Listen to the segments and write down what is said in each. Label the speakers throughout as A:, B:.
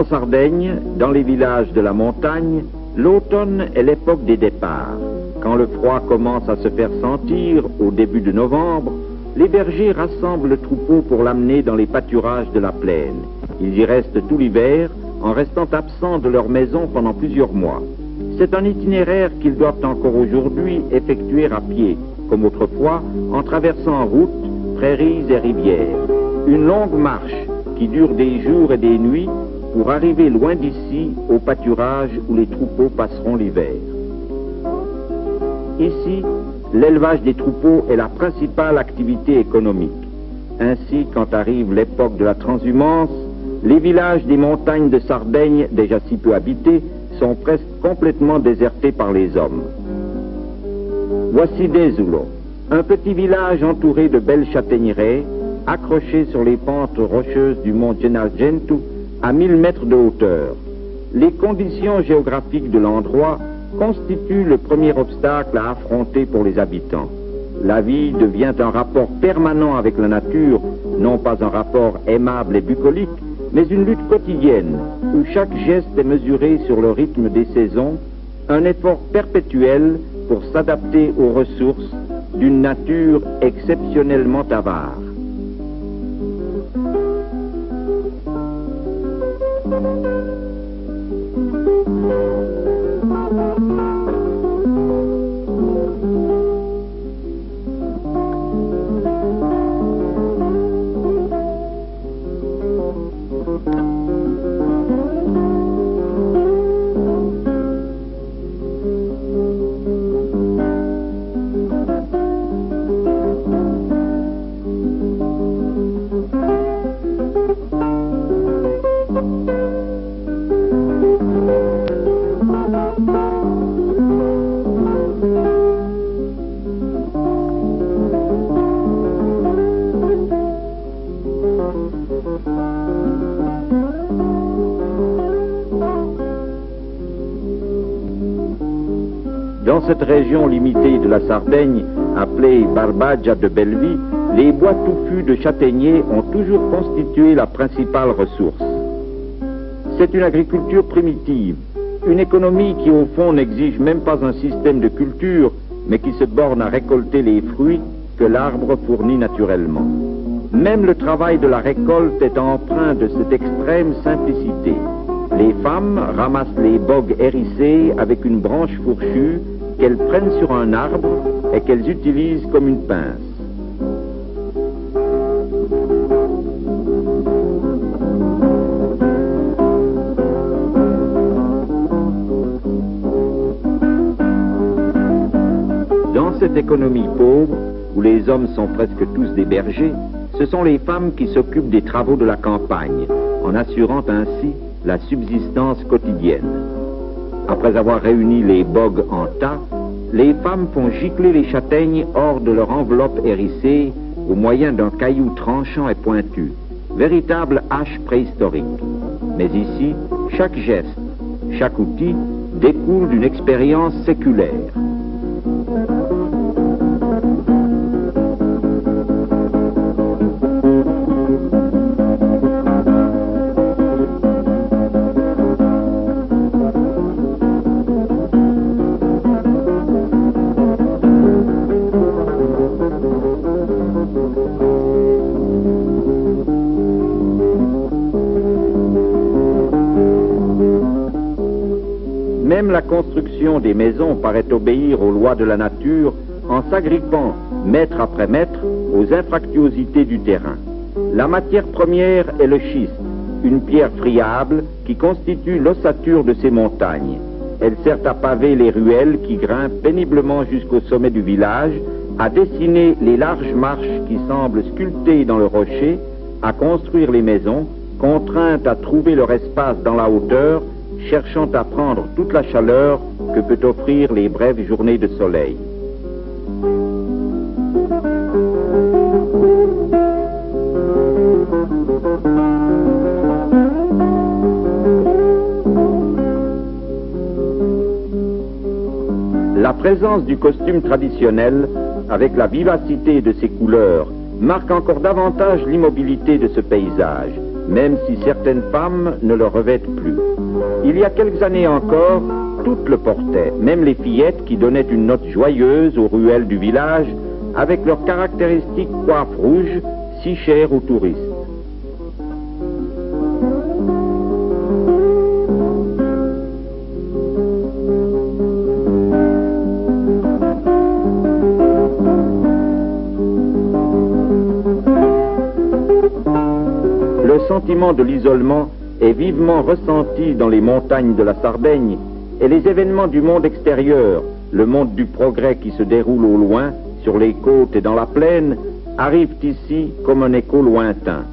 A: Sardaigne, dans les villages de la montagne, l'automne est l'époque des départs. Quand le froid commence à se faire sentir au début de novembre, les bergers rassemblent le troupeau pour l'amener dans les pâturages de la plaine. Ils y restent tout l'hiver, en restant absents de leur maison pendant plusieurs mois. C'est un itinéraire qu'ils doivent encore aujourd'hui effectuer à pied, comme autrefois, en traversant en route, prairies et rivières. Une longue marche qui dure des jours et des nuits pour arriver loin d'ici au pâturage où les troupeaux passeront l'hiver. Ici, l'élevage des troupeaux est la principale activité économique. Ainsi, quand arrive l'époque de la transhumance, les villages des montagnes de Sardaigne, déjà si peu habités, sont presque complètement désertés par les hommes. Voici Dezulo, un petit village entouré de belles châtaigneraies, accroché sur les pentes rocheuses du mont Gennargentu à 1000 mètres de hauteur. Les conditions géographiques de l'endroit constituent le premier obstacle à affronter pour les habitants. La vie devient un rapport permanent avec la nature, non pas un rapport aimable et bucolique, mais une lutte quotidienne où chaque geste est mesuré sur le rythme des saisons, un effort perpétuel pour s'adapter aux ressources d'une nature exceptionnellement avare. Dans cette région limitée de la Sardaigne, appelée Barbagia de Belvi, les bois touffus de châtaigniers ont toujours constitué la principale ressource. C'est une agriculture primitive, une économie qui au fond n'exige même pas un système de culture, mais qui se borne à récolter les fruits que l'arbre fournit naturellement. Même le travail de la récolte est empreint de cette extrême simplicité. Les femmes ramassent les bogues hérissés avec une branche fourchue qu'elles prennent sur un arbre et qu'elles utilisent comme une pince. Dans cette économie pauvre, où les hommes sont presque tous des bergers, ce sont les femmes qui s'occupent des travaux de la campagne, en assurant ainsi la subsistance quotidienne. Après avoir réuni les bogues en tas, les femmes font gicler les châtaignes hors de leur enveloppe hérissée au moyen d'un caillou tranchant et pointu, véritable hache préhistorique. Mais ici, chaque geste, chaque outil découle d'une expérience séculaire. Même la construction des maisons paraît obéir aux lois de la nature en s'agrippant, mètre après mètre, aux infractuosités du terrain. La matière première est le schiste, une pierre friable qui constitue l'ossature de ces montagnes. Elle sert à paver les ruelles qui grimpent péniblement jusqu'au sommet du village, à dessiner les larges marches qui semblent sculptées dans le rocher, à construire les maisons, contraintes à trouver leur espace dans la hauteur, cherchant à prendre toute la chaleur que peut offrir les brèves journées de soleil. La présence du costume traditionnel, avec la vivacité de ses couleurs, marque encore davantage l'immobilité de ce paysage. même si certaines femmes ne le revêtent plus. Il y a quelques années encore, toutes le portaient, même les fillettes qui donnaient une note joyeuse aux ruelles du village avec leur caractéristique coiffe rouge, si chère aux touristes. Le sentiment de l'isolement est vivement ressenti dans les montagnes de la Sardaigne et les événements du monde extérieur, le monde du progrès qui se déroule au loin, sur les côtes et dans la plaine, arrivent ici comme un écho lointain.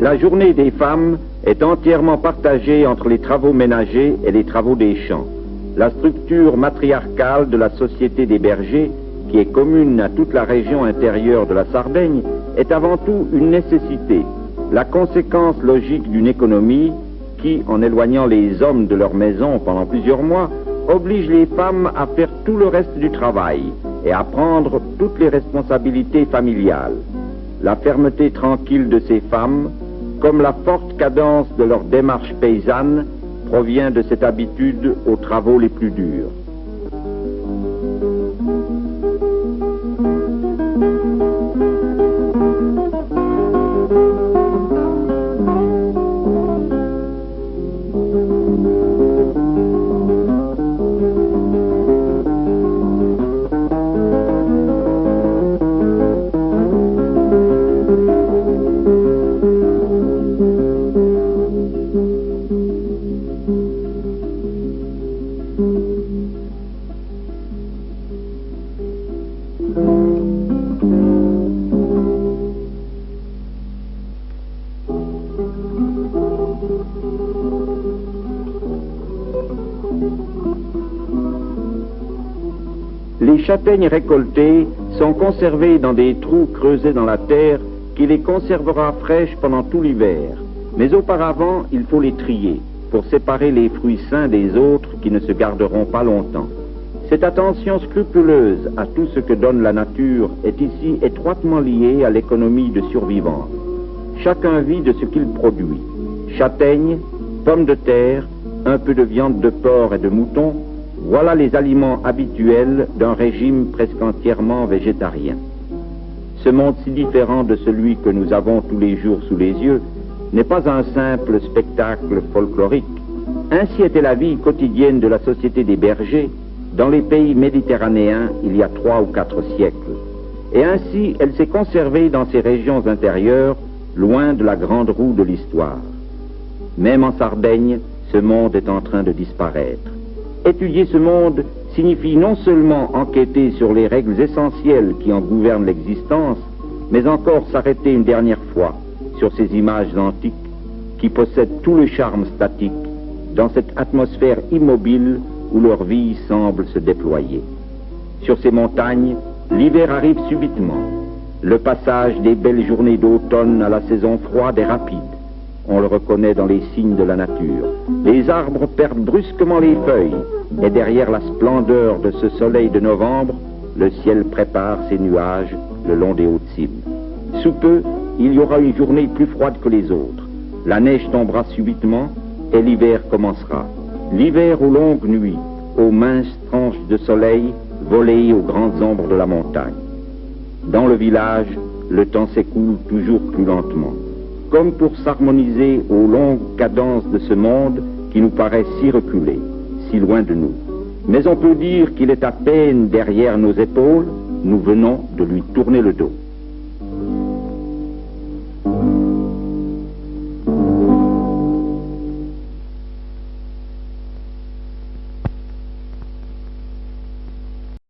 A: La journée des femmes est entièrement partagée entre les travaux ménagers et les travaux des champs. La structure matriarcale de la société des bergers, qui est commune à toute la région intérieure de la Sardaigne, est avant tout une nécessité, la conséquence logique d'une économie qui, en éloignant les hommes de leur maison pendant plusieurs mois, oblige les femmes à faire tout le reste du travail et à prendre toutes les responsabilités familiales. La fermeté tranquille de ces femmes, comme la forte cadence de leur démarche paysanne, provient de cette habitude aux travaux les plus durs. Les châtaignes récoltées sont conservées dans des trous creusés dans la terre qui les conservera fraîches pendant tout l'hiver. Mais auparavant, il faut les trier pour séparer les fruits sains des autres qui ne se garderont pas longtemps. Cette attention scrupuleuse à tout ce que donne la nature est ici étroitement liée à l'économie de survivance. Chacun vit de ce qu'il produit. Châtaignes, pommes de terre, un peu de viande de porc et de mouton, voilà les aliments habituels d'un régime presque entièrement végétarien. Ce monde si différent de celui que nous avons tous les jours sous les yeux n'est pas un simple spectacle folklorique. Ainsi était la vie quotidienne de la société des bergers dans les pays méditerranéens il y a 3 ou 4 siècles. Et ainsi elle s'est conservée dans ces régions intérieures, loin de la grande roue de l'histoire. Même en Sardaigne, ce monde est en train de disparaître. Étudier ce monde signifie non seulement enquêter sur les règles essentielles qui en gouvernent l'existence, mais encore s'arrêter une dernière fois sur ces images antiques qui possèdent tout le charme statique dans cette atmosphère immobile où leur vie semble se déployer. Sur ces montagnes, l'hiver arrive subitement. Le passage des belles journées d'automne à la saison froide est rapide. On le reconnaît dans les signes de la nature. Les arbres perdent brusquement les feuilles et derrière la splendeur de ce soleil de novembre, le ciel prépare ses nuages le long des hautes cimes. Sous peu, il y aura une journée plus froide que les autres. La neige tombera subitement et l'hiver commencera. L'hiver aux longues nuits, aux minces tranches de soleil volées aux grandes ombres de la montagne. Dans le village, le temps s'écoule toujours plus lentement, comme pour s'harmoniser aux longues cadences de ce monde qui nous paraît si reculé, si loin de nous. Mais on peut dire qu'il est à peine derrière nos épaules, nous venons de lui tourner le dos.